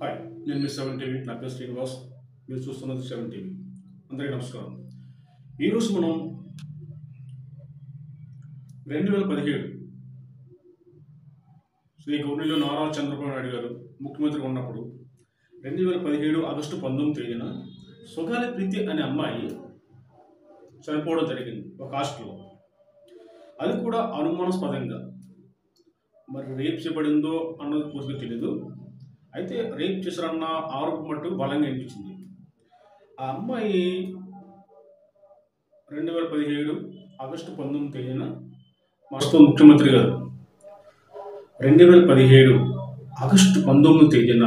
Hi, నేను మీ 7 TV నా పేరు శ్రీనివాస్. మీరు చూస్తున్నది 7 టీవీ. అందరికీ నమస్కారం. ఈరోజు మనం 2017 శ్రీ గౌరీలో నారా చంద్రబాబు నాయుడు గారు ముఖ్యమంత్రిగా ఉన్నప్పుడు 2017 ఆగస్టు 19 తేదీన సుగాలి ప్రీతి అనే అమ్మాయి చనిపోవడం జరిగింది ఒక హాస్టల్లో. అది కూడా అనుమానాస్పదంగా. మరి రేప్ చేయబడిందో అన్నది పూర్తిగా తెలియదు. అయితే రేప్ చేశారన్న ఆరోపణ మట్టుకు బలంగా అనిపించింది. ఆ అమ్మాయి 2017 ఆగస్టు 19 తేదీన ప్రస్తుత ముఖ్యమంత్రి గారు 2017 ఆగస్టు 19 తేదీన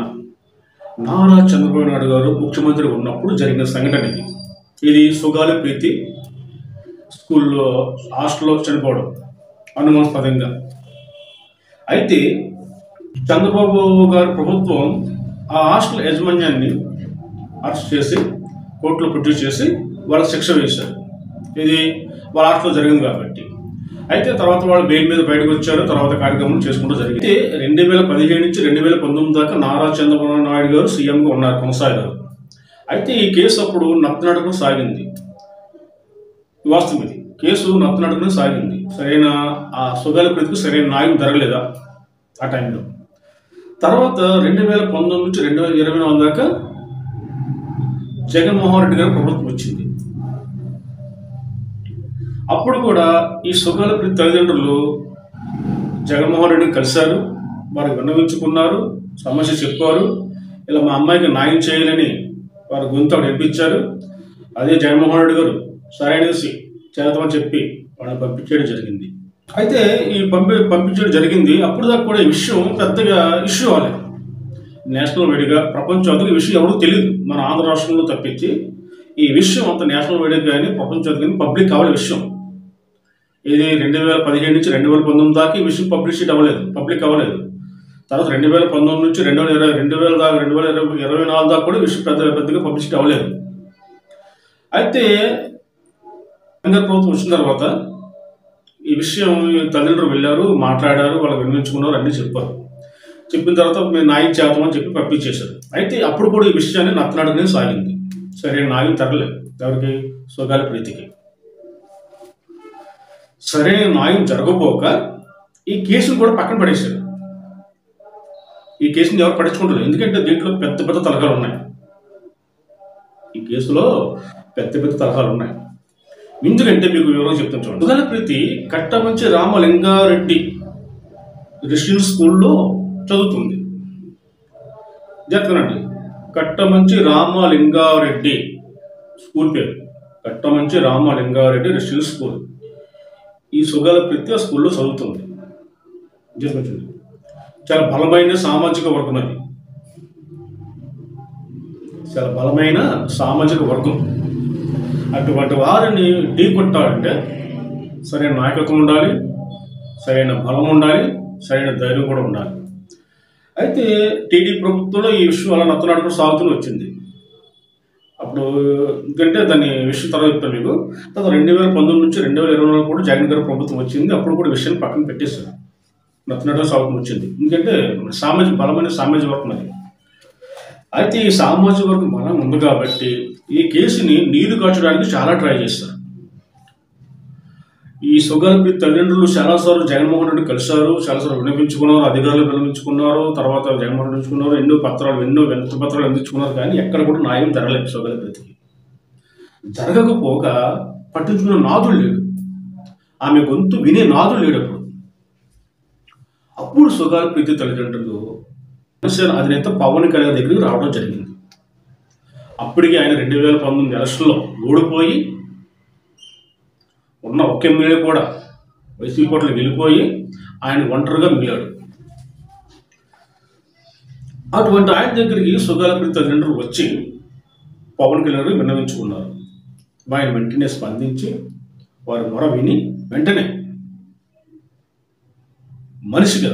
నారా చంద్రబాబు నాయుడు గారు ముఖ్యమంత్రి ఉన్నప్పుడు జరిగిన సంఘటన ఇది. ఇది సుగాలి ప్రీతి స్కూల్లో హాస్టల్లో చనిపోవడం అనుమానాస్పదంగా. అయితే చంద్రబాబు గారి ప్రభుత్వం ఆ హాస్టల్ యాజమాన్యాన్ని అరెస్ట్ చేసి కోర్టులో ప్రొడ్యూస్ చేసి వాళ్ళకి శిక్ష వేశారు. ఇది వాళ్ళ హాస్టల్లో జరిగింది కాబట్టి. అయితే తర్వాత వాళ్ళు బెయిల్ మీద బయటకు వచ్చారు. తర్వాత కార్యక్రమం చేసుకుంటూ జరిగింది. 2017 నుంచి 2019 దాకా నారా చంద్రబాబు నాయుడు గారు సీఎంగా ఉన్నారు, కొనసాగారు. అయితే ఈ కేసు అప్పుడు నత్తనడకను సాగింది. వాస్తవం ఇది. కేసు నత్తనడకను సాగింది. సరైన ఆ సుగాలి ప్రీతికి సరైన న్యాయం జరగలేదా ఆ టైంలో. తర్వాత 2019 నుంచి 2024 దాకా జగన్మోహన్ రెడ్డి గారి ప్రభుత్వం వచ్చింది. అప్పుడు కూడా ఈ సుగాలి ప్రీతి తల్లిదండ్రులు జగన్మోహన్ రెడ్డిని కలిశారు, వారికి విన్నవించుకున్నారు, సమస్య చెప్పారు. ఇలా మా అమ్మాయికి న్యాయం చేయాలని వారి గొంతు వినిపించారు. అదే జగన్మోహన్ రెడ్డి గారు సరైనది చేద్దామని చెప్పి వాళ్ళని పంపించేయడం జరిగింది. అయితే ఈ పంపించడం జరిగింది. అప్పుడు దాకా కూడా ఈ విషయం పెద్దగా ఇష్యూ అవ్వలేదు. నేషనల్ వైడ్గా ప్రపంచవ్యాప్తంగా ఈ విషయం ఎవరికి తెలియదు, మన ఆంధ్ర రాష్ట్రంలో తప్పించి ఈ విషయం అంత నేషనల్ వైడ్గా కానీ ప్రపంచవ్యాప్తంగా పబ్లిక్ అవ్వలే విషయం. ఇది 2017 నుంచి 2019 దాకా ఈ విషయం పబ్లిక్ అవ్వలేదు. తర్వాత 2019 నుంచి 2024 దాకా కూడా ఈ విషయం పెద్దగా పబ్లిసిటీ అవ్వలేదు. అయితే ప్రభుత్వం వచ్చిన తర్వాత ఈ విషయం తల్లిదండ్రులు వెళ్ళారు, మాట్లాడారు, వాళ్ళకి వినిపించుకున్నారు, అన్నీ చెప్పారు. చెప్పిన తర్వాత మేము న్యాయం చేద్దామని చెప్పి పంపించేశారు. అయితే అప్పుడు కూడా ఈ విషయాన్ని నత్తనడకనే సాగింది. సరైన న్యాయం తరలేదు ఎవరికి? సుగాలి ప్రీతికి. సరైన న్యాయం జరగపోక ఈ కేసును కూడా పక్కన పడేశారు. ఈ కేసుని ఎవరు పట్టించుకుంటారు? ఎందుకంటే దీంట్లో పెద్ద పెద్ద తలకాలు ఉన్నాయి. ఈ కేసులో పెద్ద పెద్ద తలకాలు ఉన్నాయి. ఎందుకంటే మీకు వివరంగా చెప్తాను చూడండి. సుగాలి ప్రీతి కట్టమంచి రామలింగారెడ్డి రెసిడెన్షియల్ స్కూల్లో చదువుతుంది. చెప్తానండి, కట్టమంచి రామలింగారెడ్డి స్కూల్ పేరు కట్టమంచి రామలింగారెడ్డి రెసిడెన్షియల్ స్కూల్. ఈ సుగాలి ప్రీతి ఆ స్కూల్లో చదువుతుంది. చాలా బలమైన సామాజిక వర్గం అది. చాలా బలమైన సామాజిక వర్గం. అటువంటి వారిని ఢీ కొట్టాలంటే సరైన నాయకత్వం ఉండాలి, సరైన బలం ఉండాలి, సరైన ధైర్యం కూడా ఉండాలి. అయితే టీడీపీ ప్రభుత్వంలో ఈ విషయం అలా నత్తనాడుకు సాగుతూ వచ్చింది. అప్పుడు ఎందుకంటే దాని విషయం తర్వాత చెప్తాను మీకు. తర్వాత 2019 నుంచి 2024 కూడా జగన్ గారి ప్రభుత్వం వచ్చింది. అప్పుడు కూడా విషయాన్ని పక్కన పెట్టేశారు. నత్తనాడుకు సాగుతూ వచ్చింది. ఎందుకంటే బలమైన సామాజిక వర్గం అది. అయితే ఈ సామాజిక వర్గం బలం ఉంది కాబట్టి ఈ కేసుని నీరు కాచడానికి చాలా ట్రై చేస్తారు. ఈ సుగాలి ప్రీతి తల్లిదండ్రులు చాలాసార్లు జగన్మోహన్ రెడ్డి కలిశారు, చాలాసార్లు వినిపించుకున్నారు, అధికారులు వినిపించుకున్నారు, తర్వాత జగన్మోహన్ రెడ్డి వినిపించుకున్నారు, ఎన్నో వినతి పత్రాలు అందించుకున్నారు. కానీ ఎక్కడ కూడా న్యాయం జరగలేదు సుగాలి ప్రీతికి. జరగకపోగా పట్టించుకునే నాదుడు లేడు, ఆమె గొంతు వినే నాదుడు లేడు. అప్పుడు సుగాలి ప్రీతి తల్లిదండ్రులు అధినేత పవన్ కళ్యాణ్ దగ్గరికి రావడం జరిగింది. అప్పటికి ఆయన 2019 ఎలక్షన్లో ఓడిపోయి ఉన్న ఒక ఎమ్మెల్యే కూడా వైసీపీ కోటలో వెళ్ళిపోయి ఆయన ఒంటరిగా మిగిలాడు. అటువంటి ఆయన దగ్గరికి సుగాలి ప్రీతి తల్లిదండ్రులు వచ్చి పవన్ కళ్యాణ్ విన్నవించుకున్నారు. ఆయన వెంటనే స్పందించి వారి మొర విని వెంటనే మనిషిగా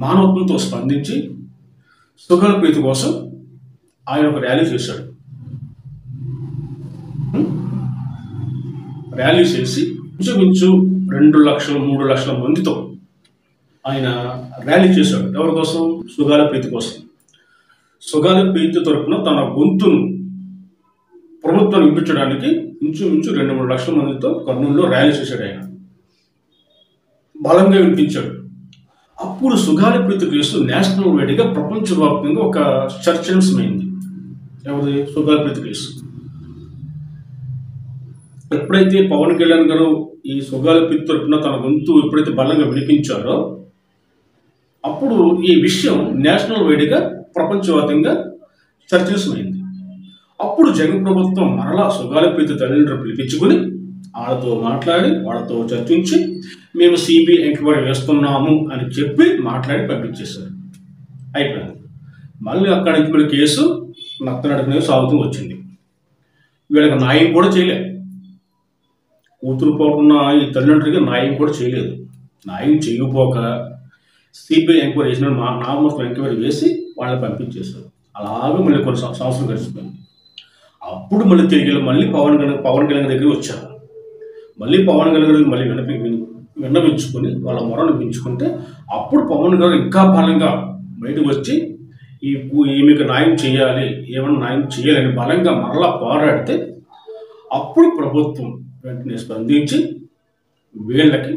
మానవత్వంతో స్పందించి సుగాలి ప్రీతి కోసం ఆయన ఒక ర్యాలీ చేశాడు. ర్యాలీ చేసి ఇంచుమించు 2 లక్షలు 3 లక్షల మందితో ఆయన ర్యాలీ చేశాడు. ఎవరి కోసం? సుగాలి ప్రీతి కోసం. సుగాలి ప్రీతి తరపున తన గొంతును ప్రభుత్వం వినిపించడానికి ఇంచుమించు 2-3 లక్షల మందితో కర్నూలులో ర్యాలీ చేశాడు. ఆయన బలంగా వినిపించాడు. అప్పుడు సుగాలి ప్రీతి కేసు నేషనల్ వైడ్గా ప్రపంచవ్యాప్తంగా ఒక చర్చనీయాంశమైంది. ఎవరి సుగాలి ప్రీతి కేసు. ఎప్పుడైతే పవన్ కళ్యాణ్ గారు ఈ సుగాలి ప్రీతి తరపున తన గొంతు ఎప్పుడైతే బలంగా వినిపించారో అప్పుడు ఈ విషయం నేషనల్ వైడ్గా ప్రపంచవ్యాప్తంగా చర్చనీయాంశమైంది. అప్పుడు జగన్ ప్రభుత్వం మరలా సుగాలి ప్రీతి తల్లిదండ్రులు పిలిపించుకుని వాళ్ళతో మాట్లాడి వాళ్ళతో చర్చించి మేము సిబిఐ ఎంక్వైరీ వేస్తున్నాము అని చెప్పి మాట్లాడి పంపించేశారు. అయిపోయింది. మళ్ళీ అక్కడి నుంచి మళ్ళీ కేసు నత్తనడకనే సాగుతూ వచ్చింది. వీళ్ళకి న్యాయం కూడా చేయలేదు. కూతురు పోకున్న ఈ తల్లిదండ్రులకి న్యాయం కూడా చేయలేదు. న్యాయం చేయకపోక సిబిఐ ఎంక్వైరీ వేసిన నామోత్సవం ఎంక్వైరీ వేసి వాళ్ళని పంపించేశారు. అలాగే మళ్ళీ కొన్ని సంవత్సరాలు గడిచిపోయింది. అప్పుడు మళ్ళీ తిరిగి మళ్ళీ పవన్ కళ్యాణ్ దగ్గరికి వచ్చారు. మళ్ళీ పవన్ కళ్యాణ్ గారికి మళ్ళీ విన్నవించుకొని వాళ్ళ మొర వినిపించుకుంటే అప్పుడు పవన్ గారు ఇంకా బలంగా బయటకు వచ్చి ఈమెకు న్యాయం చేయాలి, ఏమన్నా న్యాయం చేయాలని బలంగా మరలా పోరాడితే అప్పుడు ప్రభుత్వం వెంటనే స్పందించి వీళ్ళకి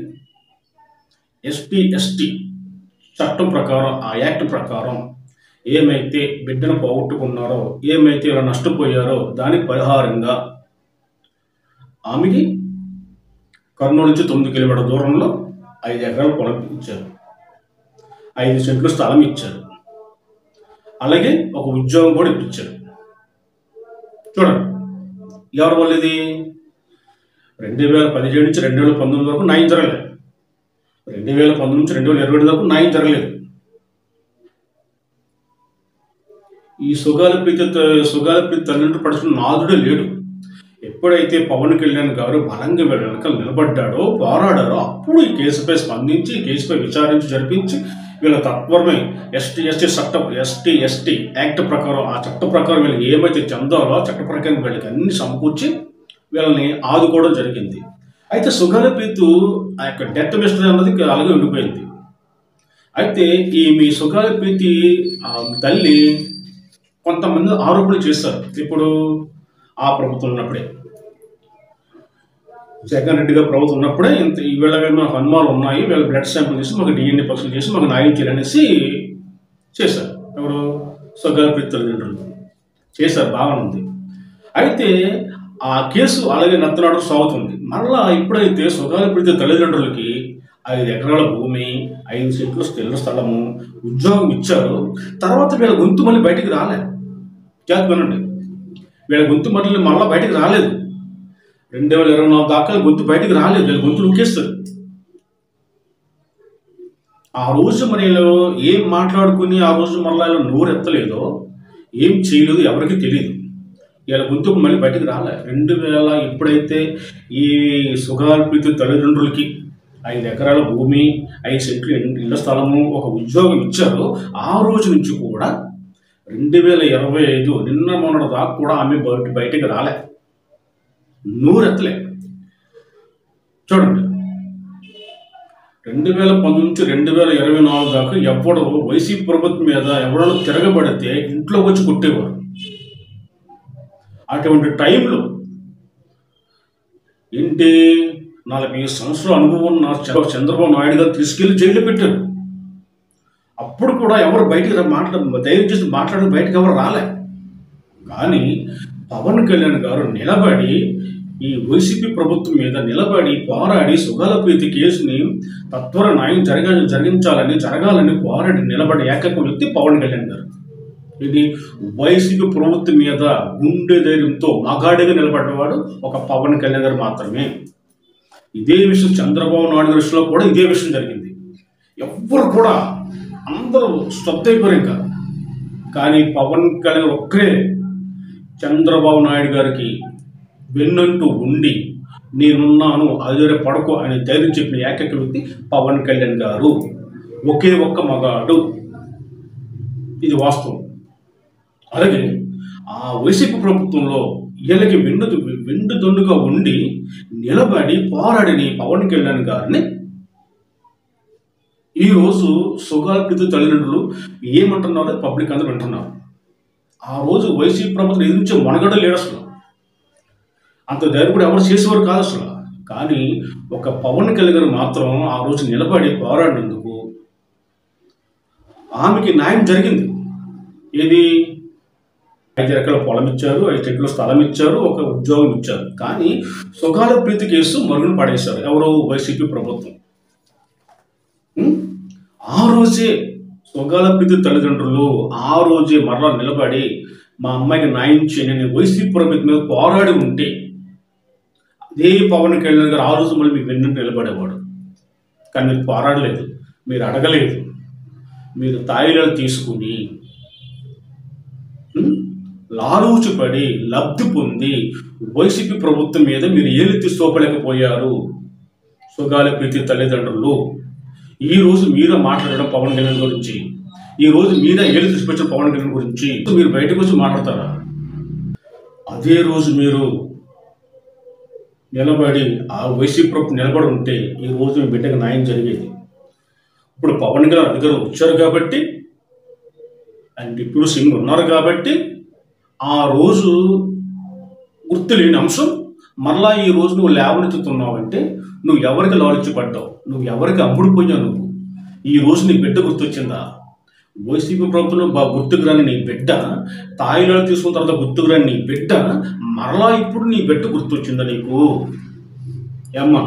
ఎస్టీ చట్టం ప్రకారం ఆ యాక్ట్ ప్రకారం ఏమైతే బిడ్డను పోగొట్టుకున్నారో ఏమైతే ఇలా నష్టపోయారో దానికి పరిహారంగా ఆమెకి కర్నూలు నుంచి 9 కిలోమీటర్ల దూరంలో 5 ఎకరాల పొలం ఇచ్చారు. 5 సెంట్లు స్థలం ఇచ్చారు. అలాగే ఒక ఉద్యోగం కూడా ఇప్పించారు. చూడండి ఎవరి వల్ల ఇది 2017 నుంచి 2019 వరకు న్యాయం జరగలేదు. 2019 నుంచి 2020 వరకు న్యాయం జరగలేదు. ఈ సుగాలి ప్రీతి తల్లిదండ్రులు పడుతున్న నాదుడే లేడు. ఎప్పుడైతే పవన్ కళ్యాణ్ గారు బలంగా వెనకాల నిలబడ్డాడో పోరాడారో అప్పుడు ఈ కేసుపై స్పందించి కేసుపై విచారించి జరిపించి వీళ్ళ తత్వరమే ఎస్టీ యాక్ట్ ప్రకారం ఆ చట్ట ప్రకారం వీళ్ళకి ఏమైతే చెందాలో ఆ చట్ట ప్రకారం వీళ్ళకి అన్ని సమకూర్చి వీళ్ళని ఆదుకోవడం జరిగింది. అయితే సుగాలి ప్రీతి ఆ యొక్క డెత్ మిస్టరీ అన్నది అలాగే ఉండిపోయింది. అయితే మీ సుగాలి ప్రీతి తల్లి కొంతమంది ఆరోపణలు చేశారు. ఇప్పుడు ఆ ప్రభుత్వం ఉన్నప్పుడే జగన్ రెడ్డి గారు ప్రభుత్వం ఉన్నప్పుడే వీళ్ళ మాకు అనుమానాలు ఉన్నాయి, వీళ్ళ బ్లడ్ శాంపుల్ చేసి మాకు DNA పరీక్షలు చేసి మాకు న్యాయం చేయాలనేసి చేశారు. ఎవరు సుగాలి ప్రీతి తల్లిదండ్రులు చేశారు. బాగానుంది. అయితే ఆ కేసు అలాగే నత్తనాడు సాగుతుంది. మరలా ఇప్పుడైతే సుగాలి ప్రీతి తల్లిదండ్రులకి 5 ఎకరాల భూమి 5 సెంట్లు ఇళ్ల స్థలము ఉద్యోగం ఇచ్చారు. తర్వాత వీళ్ళ గొంతు మళ్ళీ బయటికి రాలేదు. వినండి, వీళ్ళ గొంతు మళ్ళీ బయటికి రాలేదు. 2024 దాకా గొంతు బయటికి రాలేదు. వీళ్ళ గొంతు నూకేస్తారు. ఆ రోజు మరి ఏం మాట్లాడుకుని ఆ రోజు మళ్ళీ నోరు ఎత్తలేదో ఏం చేయలేదు ఎవరికి తెలియదు. వీళ్ళ గొంతుకు మళ్ళీ బయటికి రాలే. 2000 ఎప్పుడైతే ఈ సుగాలి ప్రీతి తల్లిదండ్రులకి 5 ఎకరాల భూమి 5 సెంట్లు ఇళ్ల స్థలము ఒక ఉద్యోగం ఇచ్చారో ఆ రోజు నుంచి కూడా 2025 నిన్న మొన్నటి దాకా కూడా ఆమె బయటికి రాలే, నూరెత్తలే. చూడండి 2019 నుంచి 2024 దాకా ఎవడో వైసీపీ ప్రభుత్వం మీద ఎవడో తిరగబడితే ఇంట్లో వచ్చి కొట్టేవారు. అటువంటి టైంలో ఏంటి 40 సంవత్సరాల అనుభవం ఉన్న చంద్రబాబు నాయుడు గారు తీసుకెళ్లి జైలు పెట్టారు. అప్పుడు కూడా ఎవరు బయటికి ధైర్యం చేసి మాట్లాడి బయటకు ఎవరు రాలే. కానీ పవన్ కళ్యాణ్ గారు నిలబడి ఈ వైసీపీ ప్రభుత్వం మీద నిలబడి పోరాడి సుగాలి ప్రీతి కేసుని తత్వర న్యాయం జరగాలని పోరాడి నిలబడి ఏకైక వ్యక్తి పవన్ కళ్యాణ్ గారు. ఇది వైసీపీ ప్రభుత్వం మీద గుండె ధైర్యంతో మగాడిగా నిలబడ్డవాడు ఒక పవన్ కళ్యాణ్ గారు మాత్రమే. ఇదే విషయం చంద్రబాబు నాయుడు విషయంలో కూడా ఇదే విషయం జరిగింది. ఎవ్వరు కూడా అందరూ స్తబ్దైపోయారు ఇంకా. కానీ పవన్ కళ్యాణ్ ఒక్కరే చంద్రబాబు నాయుడు గారికి వెన్నంటూ ఉండి నేనున్నాను అదే పడకు అని ధైర్యం చెప్పిన ఏకైక వ్యక్తి పవన్ కళ్యాణ్ గారు. ఒకే ఒక్క మగాడు. ఇది వాస్తవం. అలాగే ఆ వైసీపీ ప్రభుత్వంలో వీళ్ళకి వెండు దొండుగా ఉండి నిలబడి పోరాడిని పవన్ కళ్యాణ్ గారిని ఈరోజు సుగాలి ప్రీతి తల్లిదండ్రులు ఏమంటున్నారో పబ్లిక్ అందరూ వింటున్నారు. ఆ రోజు వైసీపీ ప్రభుత్వం ఎదిరించే మనగడ లేడు అసలు. అంత ధైర్యం కూడా ఎవరు చేసేవారు కాదు అసలు. కానీ ఒక పవన్ కళ్యాణ్ మాత్రం ఆ రోజు నిలబడి పోరాడినందుకు ఆమెకి న్యాయం జరిగింది. ఏది 5 ఎకరాల పొలం ఇచ్చారు, 5 సెంట్ల స్థలం ఇచ్చారు, ఒక ఉద్యోగం ఇచ్చారు. కానీ సుగాల ప్రీతి కేసు మరుగున పడేశారు ఎవరు? వైసీపీ ప్రభుత్వం. ఆ రోజే సుగాల ప్రీతి తల్లిదండ్రులు ఆ రోజే మరలా నిలబడి మా అమ్మాయికి న్యాయం చేయని వైసీపీ ప్రభుత్వం మీద పోరాడి ఉంటే అదే పవన్ కళ్యాణ్ గారు ఆ రోజు మళ్ళీ మీకు వెన్నంటే నిలబడేవాడు. కానీ మీరు పోరాడలేదు, మీరు అడగలేదు, మీరు తాయిలాలు తీసుకుని లాలూచిపడి లబ్ధి పొంది వైసీపీ ప్రభుత్వం మీద మీరు ఏలెత్తి చూపలేకపోయారు. సుగాల ప్రీతి తల్లిదండ్రులు ఈ రోజు మీరే మాట్లాడడం పవన్ కళ్యాణ్ గురించి, ఈ రోజు మీరే ఏలెత్తి చూపించిన పవన్ కళ్యాణ్ గురించి మీరు బయటకు వచ్చి మాట్లాడతారా? అదే రోజు మీరు నిలబడి ఆ వైసీపీ ప్రభుత్వం నిలబడి ఉంటే ఈ రోజు మీ బిడ్డకు న్యాయం జరిగేది. ఇప్పుడు పవన్ కళ్యాణ్ అధికారం వచ్చారు కాబట్టి అండ్ ఇప్పుడు సింగ్ ఉన్నారు కాబట్టి ఆ రోజు గుర్తు లేని అంశం మరలా ఈ రోజు నువ్వు లేవనెత్తుతున్నావు అంటే నువ్వు ఎవరికి లాలించి పడ్డావు, నువ్వు ఎవరికి అమ్ముడుపోయావు. నువ్వు ఈ రోజు నీ బిడ్డ గుర్తొచ్చిందా? వైసీపీ ప్రభుత్వంలో గుర్తుకు రాని నీ బిడ్డ, తాయిలాలు తీసుకున్న తర్వాత గుర్తుకు రాని నీ బిడ్డ మరలా ఇప్పుడు నీ బిడ్డ గుర్తొచ్చిందా నీకు? ఏమ్మా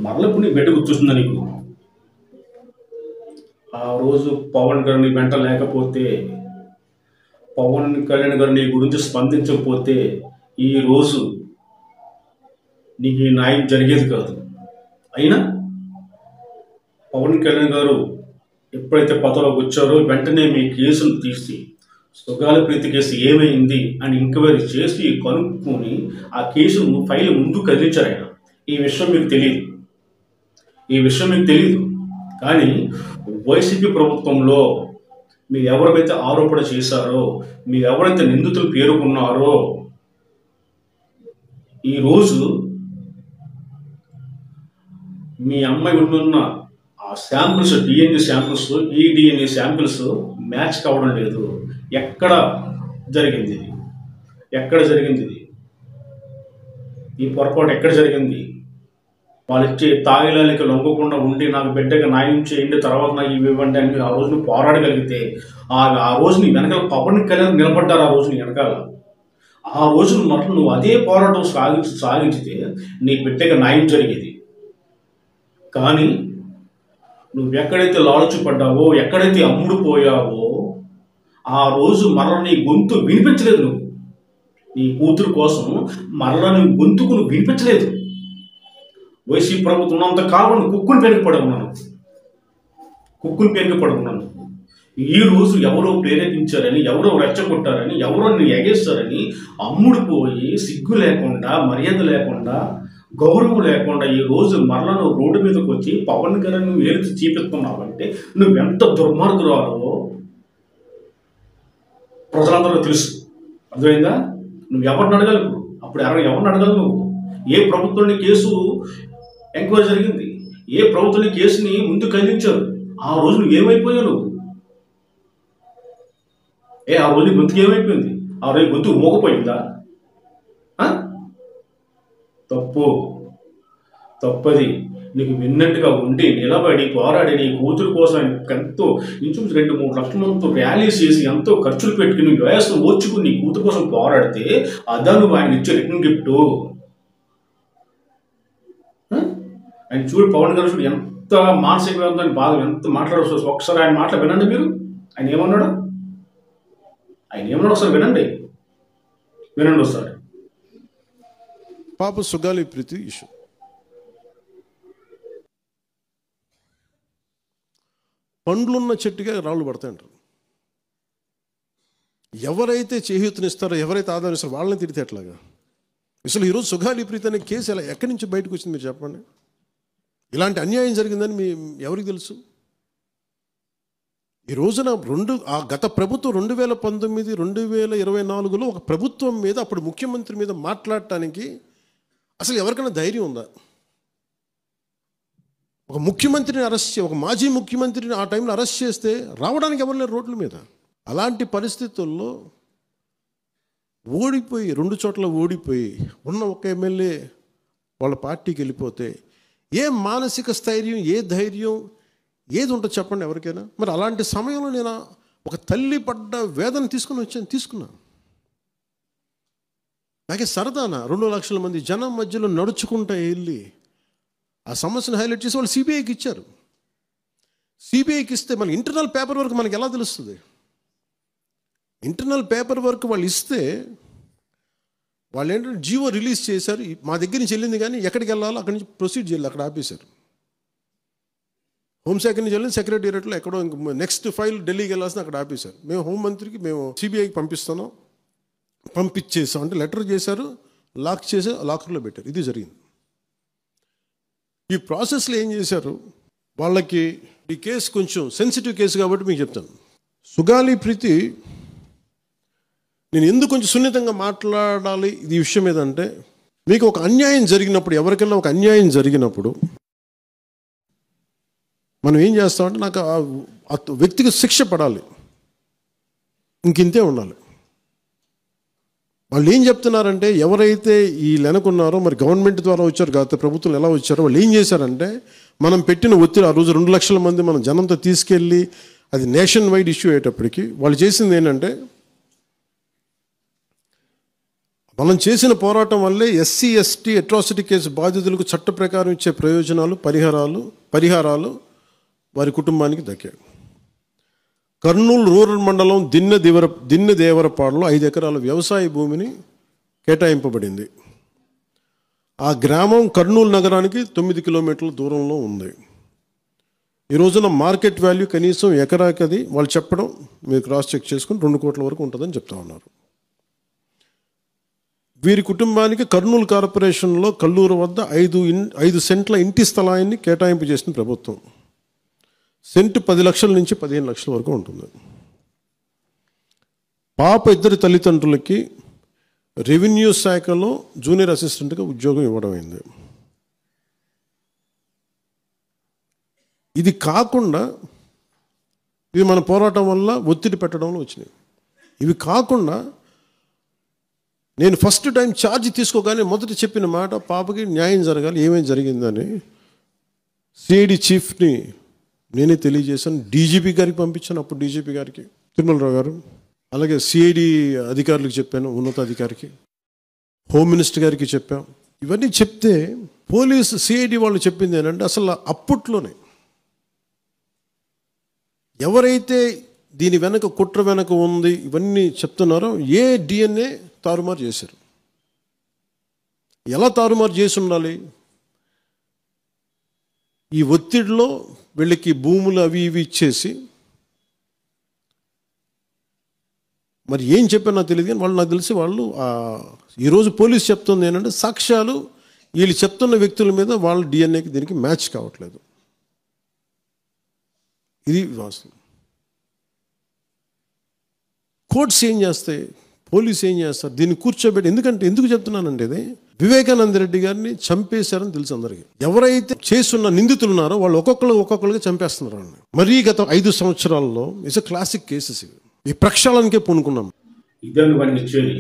మరలా ఇప్పుడు నీ బిడ్డ గుర్తొచ్చిందా నీకు? ఆ రోజు పవన్ కళ్యాణ్ నీ వెంట లేకపోతే, పవన్ కళ్యాణ్ గారు నీ గురించి స్పందించకపోతే ఈ రోజు నీకు ఈ న్యాయం జరిగేది కాదు. అయినా పవన్ కళ్యాణ్ గారు ఎప్పుడైతే పదవిలోకి వచ్చారో వెంటనే మీ కేసును తీసి సుగాల ప్రీతి కేసు ఏమైంది అని ఎంక్వైరీ చేసి కనుక్కొని ఆ కేసును ఫైల్ ముందు కదిలించారు ఆయన. ఈ విషయం మీకు తెలియదు. కానీ వైసీపీ ప్రభుత్వంలో మీరు ఎవరైతే ఆరోపణ చేశారో, మీరు ఎవరైతే నిందితులు పేర్కొన్నారో ఈరోజు మీ అమ్మాయి ఉంటున్న ఆ శాంపిల్స్, డిఎన్ఏ శాంపిల్స్, ఈ డిఎన్ఏ శాంపిల్స్ మ్యాచ్ కావడం లేదు. ఎక్కడ జరిగింది ఇది? ఈ పొరపాటు ఎక్కడ జరిగింది? వాళ్ళు ఇచ్చే తాయిలాలకి లొంగకుండా ఉండి నాకు బిడ్డగా న్యాయం చేయండి, తర్వాత నాకు ఇవి ఇవ్వండి అని మీరు ఆ రోజు నువ్వు పోరాడగలిగితే ఆ రోజు నీ వెనకాల పవన్ కళ్యాణ్ నిలబడ్డారు. ఆ రోజు నీ వెనకాల ఆ రోజు నువ్వు అదే పోరాటం సాగించితే నీ బిడ్డగా న్యాయం జరిగేది. కానీ నువ్వు ఎక్కడైతే లాలచి పడ్డావో, ఎక్కడైతే అమ్ముడుపోయావో ఆ రోజు మరల నీ గొంతు వినిపించలేదు. నువ్వు నీ కూతురు కోసం మరల నీ గొంతుకు నువ్వు వినిపించలేదు. వైసీపీ ప్రభుత్వం ఉన్నంత కాలం కుక్కుని పెరిగిపడి ఉన్నాను. ఈ రోజు ఎవరో ప్రేరేపించారని, ఎవరో రెచ్చగొట్టారని, ఎవరో నిన్ను ఎగేస్తారని అమ్ముడుపోయి సిగ్గు లేకుండా, మర్యాద లేకుండా, గౌరవం లేకుండా ఈ రోజు మరలా నువ్వు రోడ్డు మీదకి వచ్చి పవన్ కళ్యాణ్ నువ్వు ఏలిచి చూపిస్తున్నావంటే నువ్వెంత దుర్మార్గురావో ప్రజలందరూ తెలుసు. అర్థమైందా? నువ్వు ఎవరిని అడగాలి ఇప్పుడు? అప్పుడు ఎవరిని అడగాలి నువ్వు? ఏ ప్రభుత్వాన్ని కేసు ఎంక్వైరీ జరిగింది? ఏ ప్రభుత్వాన్ని కేసుని ముందు కదిలించారు? ఆ రోజు నువ్వు ఏమైపోయావు? నువ్వు ఆ రోజు గొంతుకు ఏమైపోయింది? ఆ రోజు గొంతుకు మోగపోయిందా? తప్పది. నీకు విన్నట్టుగా ఉండి నిలబడి పోరాడి నీ కూతురు కోసం ఎంతో ఇంచుమించు 2-3 లక్షల మందితో ర్యాలీస్ చేసి ఎంతో ఖర్చులు పెట్టుకుని వయస్సును ఓర్చుకుని నీ కూతురు కోసం పోరాడితే అదా నువ్వు ఆయన ఇచ్చే రిటర్న్ గిఫ్ట్. ఆయన చూడు పవన్ కళ్యాణ్ చూడు ఎంత మానసిక వేదన బాధ, ఎంత మాట్లాడాల్సి వస్తుంది. ఒకసారి ఆయన మాటలు వినండి. మీరు ఆయన ఏమన్నాడు ఒకసారి వినండి ఒకసారి. పాప సుగాలి ప్రీతి ఇష్యూ పండ్లున్న చెట్టుగా రాళ్ళు పడతాయంటారు. ఎవరైతే చేయూతనిస్తారో, ఎవరైతే ఆదరిస్తారో వాళ్ళని తిడితే ఎట్లాగా? అసలు ఈరోజు సుగాలి ప్రీతి అనే కేసు ఎలా ఎక్కడి నుంచి బయటకు వచ్చింది మీరు చెప్పండి. ఇలాంటి అన్యాయం జరిగిందని ఎవరికి తెలుసు? ఈ రోజున గత ప్రభుత్వం 2019, 2024లో ఒక ప్రభుత్వం మీద, అప్పుడు ముఖ్యమంత్రి మీద మాట్లాడటానికి అసలు ఎవరికైనా ధైర్యం ఉందా? ఒక ముఖ్యమంత్రిని అరెస్ట్ ఒక మాజీ ముఖ్యమంత్రిని ఆ టైంలో అరెస్ట్ చేస్తే రావడానికి ఎవరు లేరు రోడ్ల మీద. అలాంటి పరిస్థితుల్లో ఓడిపోయి 2 చోట్ల ఓడిపోయి ఉన్న ఒక ఎమ్మెల్యే వాళ్ళ పార్టీకి వెళ్ళిపోతే ఏ మానసిక స్థైర్యం, ఏ ధైర్యం, ఏది ఉంటుంది చెప్పండి ఎవరికైనా? మరి అలాంటి సమయంలో నేను ఒక తల్లి పడ్డ వేదన తీసుకున్నాను. నాకే సరదానా 2 లక్షల మంది జనం మధ్యలో నడుచుకుంటూ వెళ్ళి ఆ సమస్యను హైలైట్ చేసి వాళ్ళు సిబిఐకి ఇచ్చారు. సిబిఐకి ఇస్తే మన ఇంటర్నల్ పేపర్ వర్క్ మనకి ఎలా తెలుస్తుంది? ఇంటర్నల్ పేపర్ వర్క్ వాళ్ళు ఇస్తే వాళ్ళు ఏంటంటే జీవో రిలీజ్ చేశారు. మా దగ్గర నుంచి వెళ్ళింది కానీ ఎక్కడికి వెళ్ళాలో అక్కడి నుంచి ప్రొసీడ్ చేయాలి, అక్కడ ఆపేశారు. హోంశాఖ నుంచి వెళ్ళింది సెక్రటేరియట్లో ఎక్కడో నెక్స్ట్ ఫైల్ ఢిల్లీకి వెళ్ళాల్సిన అక్కడ ఆపేశారు. మేము హోంమంత్రికి మేము సిబిఐకి పంపించేసాం అంటే లెటర్ చేశారు, లాక్ చేసి లాకర్లో పెట్టారు. ఇది జరిగింది. ఈ ప్రాసెస్లో ఏం చేశారు, వాళ్ళకి ఈ కేసు కొంచెం సెన్సిటివ్ కేసు కాబట్టి మీకు చెప్తాను. సుగాలి ప్రీతి నేను ఎందుకు కొంచెం సున్నితంగా మాట్లాడాలి ఈ విషయం ఏదంటే, మీకు ఒక అన్యాయం జరిగినప్పుడు, ఎవరికైనా ఒక అన్యాయం జరిగినప్పుడు మనం ఏం చేస్తామంటే నాకు ఆ వ్యక్తికి శిక్ష పడాలి, ఇంకింతే ఉండాలి. వాళ్ళు ఏం చెప్తున్నారంటే ఎవరైతే ఈ వెనకున్నారో మరి గవర్నమెంట్ ద్వారా వచ్చారు కాకపోతే ప్రభుత్వం ఎలా వచ్చారో వాళ్ళు ఏం చేశారంటే మనం పెట్టిన ఒత్తిడి ఆ రోజు 2 లక్షల మంది మనం జనంతో తీసుకెళ్ళి అది నేషన్ వైడ్ ఇష్యూ అయ్యేటప్పటికి వాళ్ళు చేసింది ఏంటంటే మనం చేసిన పోరాటం వల్లే ఎస్సీ ఎస్టీ అట్రాసిటీ కేసు బాధితులకు చట్ట ప్రకారం ఇచ్చే ప్రయోజనాలు పరిహారాలు వారి కుటుంబానికి దక్కాయి. కర్నూలు రూరల్ మండలం దిన్నెదేవరపాడులో 5 ఎకరాల వ్యవసాయ భూమిని కేటాయింపబడింది. ఆ గ్రామం కర్నూలు నగరానికి 9 కిలోమీటర్ల దూరంలో ఉంది. ఈ రోజున మార్కెట్ వాల్యూ కనీసం ఎకరాకి అది వాళ్ళు చెప్పడం మీరు క్రాస్ చెక్ చేసుకుని 2 కోట్ల వరకు ఉంటుందని చెప్తా ఉన్నారు. వీరి కుటుంబానికి కర్నూలు కార్పొరేషన్లో కల్లూరు వద్ద 5 సెంట్ల ఇంటి స్థలాన్ని కేటాయింపు చేసిన ప్రభుత్వం. సెంటు 10 లక్షల నుంచి 15 లక్షల వరకు ఉంటుంది. పాప 2 తల్లిదండ్రులకి రెవెన్యూ శాఖలో జూనియర్ అసిస్టెంట్గా ఉద్యోగం ఇవ్వడం అయింది. ఇది కాకుండా ఇవి మన పోరాటం వల్ల ఒత్తిడి పెట్టడంలో వచ్చినాయి. ఇవి కాకుండా నేను ఫస్ట్ టైం ఛార్జ్ తీసుకోగానే మొదట చెప్పిన మాట పాపకి న్యాయం జరగాలి, ఏమేమి జరిగిందని సిఐడి చీఫ్ని నేనే తెలియజేశాను. డీజీపీ గారికి పంపించాను, అప్పుడు డీజీపీ గారికి తిరుమలరావు గారు, అలాగే సిఐడి అధికారులకు చెప్పాను, ఉన్నతాధికారికి, హోమ్ మినిస్టర్ గారికి చెప్పాం. ఇవన్నీ చెప్తే పోలీసు సిఐడి వాళ్ళు చెప్పింది ఏంటంటే అసలు అప్పట్లోనే ఎవరైతే దీని వెనక కుట్ర వెనక ఉంది ఇవన్నీ చెప్తున్నారో ఏ డిఎన్ఏ తారుమారు చేశారు. ఎలా తారుమారు చేసి ఉండాలి? ఈ ఒత్తిడిలో వీళ్ళకి భూములు అవి ఇవి ఇచ్చేసి మరి ఏం చెప్పారు నాకు తెలియదు కానీ వాళ్ళు నాకు తెలిసి వాళ్ళు ఈరోజు పోలీసు చెప్తుంది ఏంటంటే సాక్ష్యాలు వీళ్ళు చెప్తున్న వ్యక్తుల మీద వాళ్ళ డిఎన్ఏకి దీనికి మ్యాచ్ కావట్లేదు. ఇది వాస్తవం. కోర్ట్స్ ఏం చేస్తాయి, పోలీసు ఏం చేస్తారు, దీన్ని కూర్చోబెట్టి ఎందుకు చెప్తున్నానంటే ఇది వివేకానంద రెడ్డి గారిని చంపేశారని తెలుసు అందరికీ. ఎవరైతే చేస్తున్న నిందితులు ఉన్నారో వాళ్ళు ఒక్కొక్కరుగా చంపేస్తున్నారు. మరీ గత 5 సంవత్సరాల్లో ఇట్స్ క్లాసిక్ కేసెస్ ఇవి. ఈ ప్రక్షాళనకే పూనుకున్నాం. ఇద్దరిని పండించేది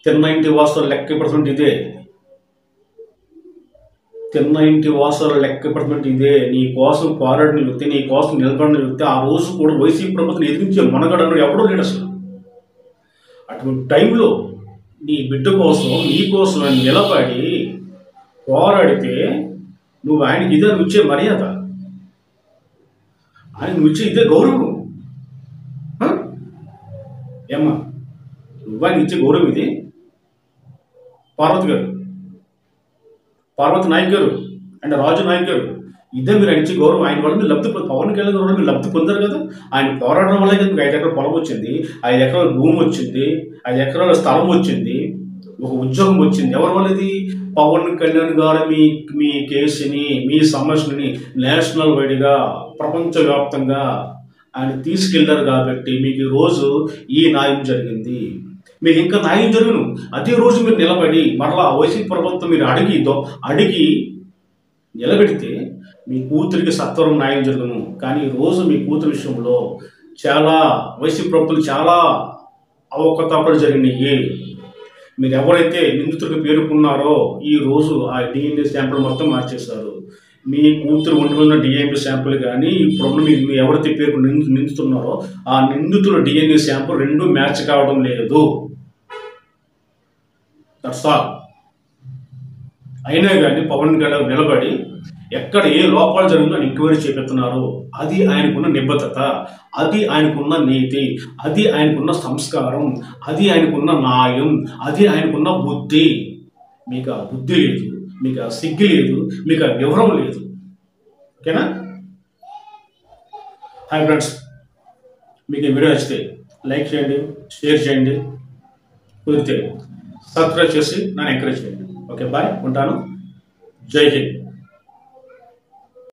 తిన్న ఇంటి వాసులు లెక్క పెడుతుంటే ఇదే, తిన్న ఇంటి వాసులు లెక్క పెడుతుంటే ఇదే. నీ కోసం పోరాడిన వ్యక్తి, నీ కోసం నిలబడిన వ్యక్తి ఆ రోజు కూడా వైసీపీ ప్రభుత్వం ఎదిరించే మనగడను ఎవడో లేడు అసలు. అటువంటి టైంలో నీ బిడ్డ కోసం నీ కోసం నిలబడి పోరాడితే నువ్వు ఆయనకి ఇదే ఇచ్చే మర్యాద, ఆయన ఇచ్చే ఇదే గౌరవం. ఏమ్మా నువ్వు ఆయన ఇచ్చే గౌరవం ఇది? పార్వతి నాయక్ గారు అండ్ రాజు నాయక్ గారు ఇదే మీరు ఆయన ఇచ్చే గౌరవం. ఆయన వల్ల మీరు లబ్ధి పవన్ కళ్యాణ్ గారు మీరు లబ్ధి పొందారు కదా. ఆయన పోరాటం వల్ల మీకు 5 ఎకరాల పొలం వచ్చింది, 5 ఎకరాల భూమి వచ్చింది, 5 ఎకరాల స్థలం వచ్చింది, ఒక ఉద్యోగం వచ్చింది. ఎవరి వల్ల ఇది? పవన్ కళ్యాణ్ గారు మీ కేసుని, మీ సమస్యని నేషనల్ వైడ్గా ప్రపంచవ్యాప్తంగా ఆయన తీసుకెళ్లారు కాబట్టి మీకు ఈరోజు ఈ న్యాయం జరిగింది. మీకు ఇంకా న్యాయం జరుగును అదే రోజు మీరు నిలబడి మరలా వైసీపీ ప్రభుత్వం మీరు అడిగి నిలబెడితే మీ కూతురికి సత్వరం న్యాయం జరుగును. కానీ ఈరోజు మీ కూతురు విషయంలో చాలా వయసు ప్రొప్పులు చాలా అవకతవకలు జరిగినాయి. మీరు ఎవరైతే నిందితుడికి పేర్కొన్నారో ఈరోజు ఆ డిఎన్ఏ శాంపుల్ మొత్తం మార్చేశారు. మీ కూతురు ఒంటి ఉన్న డిఎన్ఏ శాంపుల్ కానీ ఇప్పుడున్న మీరు ఎవరైతే పేరు నిందితున్నారో ఆ నిందితుల డిఎన్ఏ శాంపుల్ రెండు మ్యాచ్ కావడం లేదు. That's all. అయినా కానీ పవన్ కళ్యాణ్ నిలబడి ఎక్కడ ఏ లోపాలు జరిగిందో ఎంక్వైరీ చేపెడుతున్నారు. అది ఆయనకున్న నిబద్ధత, అది ఆయనకున్న నీతి, అది ఆయనకున్న సంస్కారం, అది ఆయనకున్న న్యాయం, అది ఆయనకున్న బుద్ధి. మీకు ఆ బుద్ధి లేదు, మీకు ఆ సిగ్గు లేదు, మీకు ఆ వివరం లేదు. ఓకేనా? హాయ్ ఫ్రెండ్స్, మీకు ఈ వీడియో నచ్చితే లైక్ చేయండి, షేర్ చేయండి, కుదిరితే సబ్స్క్రైబ్ చేసి నన్ను ఎంకరేజ్ చేయండి. ఓకే, బాయ్, ఉంటాను. జై హింద్.